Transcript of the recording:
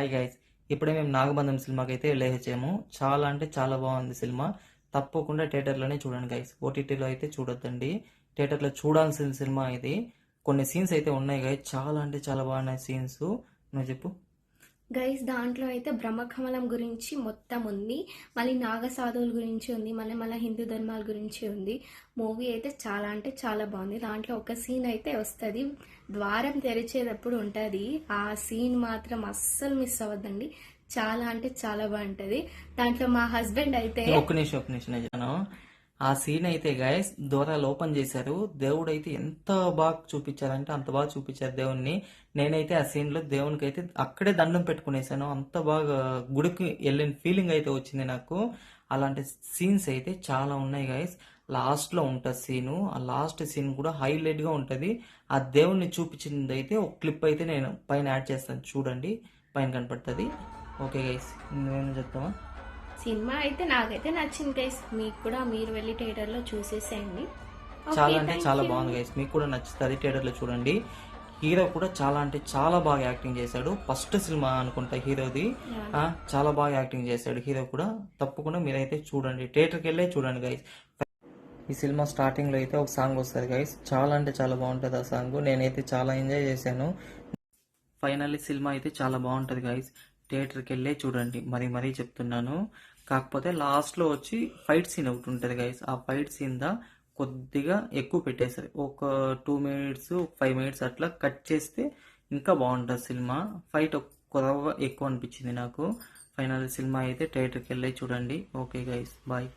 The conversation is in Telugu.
హాయ్ గైస్, ఇప్పుడే మేము నాగబంధం సినిమాకి అయితే వెళ్ళేసాము. చాలా అంటే చాలా బాగుంది సినిమా. తప్పకుండా థియేటర్లోనే చూడండి గైస్, ఓటీటీలో అయితే చూడొద్దండి. థియేటర్లో చూడాల్సిన సినిమా ఇది. కొన్ని సీన్స్ అయితే ఉన్నాయి గైస్, చాలా అంటే చాలా బాగున్నాయి సీన్స్. నువ్వు చెప్పు. గైస్ దాంట్లో అయితే బ్రహ్మకమలం గురించి మొత్తం ఉంది, మళ్ళీ నాగసాధువుల గురించి ఉంది, మళ్ళీ హిందూ ధర్మాల గురించి ఉంది. మూవీ అయితే చాలా అంటే చాలా బాగుంది. దాంట్లో ఒక సీన్ అయితే వస్తుంది, ద్వారం తెరిచేటప్పుడు ఉంటుంది. ఆ సీన్ మాత్రం అస్సలు మిస్ అవ్వద్దండి, చాలా అంటే చాలా బాగుంటుంది. దాంట్లో మా హస్బెండ్ అయితే ఒక్క నిమిషం నేను చెప్తాను. ఆ సీన్ అయితే గైస్ దూరాలు ఓపెన్ చేశారు. దేవుడు అయితే ఎంత బాగా చూపించారంటే అంత బాగా చూపించారు దేవుణ్ణి. నేనైతే ఆ సీన్ లో దేవునికి అయితే అక్కడే దండం పెట్టుకునేసాను. అంత బాగా గుడికి వెళ్ళిన ఫీలింగ్ అయితే వచ్చింది నాకు. అలాంటి సీన్స్ అయితే చాలా ఉన్నాయి గైస్. లాస్ట్ లో ఉంటుంది సీను. ఆ లాస్ట్ సీన్ కూడా హైలైట్ గా ఉంటది. ఆ దేవుణ్ణి చూపించింది అయితే ఒక క్లిప్ అయితే నేను పైన యాడ్ చేస్తాను, చూడండి, పైన కనపడుతుంది. ఓకే గైస్, నేను చెప్తామా. సినిమా అయితే నాకైతే నచ్చింది గైస్, మీకు కూడా మీరు వెళ్ళి థియేటర్లో చూసేసేయండి. చాలా అంటే చాలా బాగుంది గైస్, మీకు కూడా నచ్చుతుంది, థియేటర్లో చూడండి. హీరో కూడా చాలా అంటే చాలా బాగా యాక్టింగ్ చేశాడు. ఫస్ట్ సినిమా అనుకుంటా హీరోది. చాలా బాగా యాక్టింగ్ చేశాడు హీరో కూడా. తప్పకుండా మీరైతే చూడండి, థియేటర్కి వెళ్ళే చూడండి గైస్. ఈ సినిమా స్టార్టింగ్ లో అయితే ఒక సాంగ్ వస్తుంది గైస్, చాలా అంటే చాలా బాగుంటుంది ఆ సాంగ్. నేనైతే చాలా ఎంజాయ్ చేశాను. ఫైనల్లీ సినిమా అయితే చాలా బాగుంటుంది గైస్, థియేటర్కి వెళ్ళే చూడండి, మరీ చెప్తున్నాను. కాకపోతే లాస్ట్లో వచ్చి ఫైట్ సీన్ ఒకటి ఉంటుంది గైస్. ఆ ఫైట్ సీన్ కొద్దిగా ఎక్కువ పెట్టేశారు. ఒక 2 మినిట్స్ 5 మినిట్స్ అట్లా కట్ చేస్తే ఇంకా బాగుంటుంది సినిమా. ఫైట్ ఎక్కువ అనిపించింది నాకు. ఫైనల్ సినిమా అయితే థియేటర్కి వెళ్ళి చూడండి. Okay guys, bye.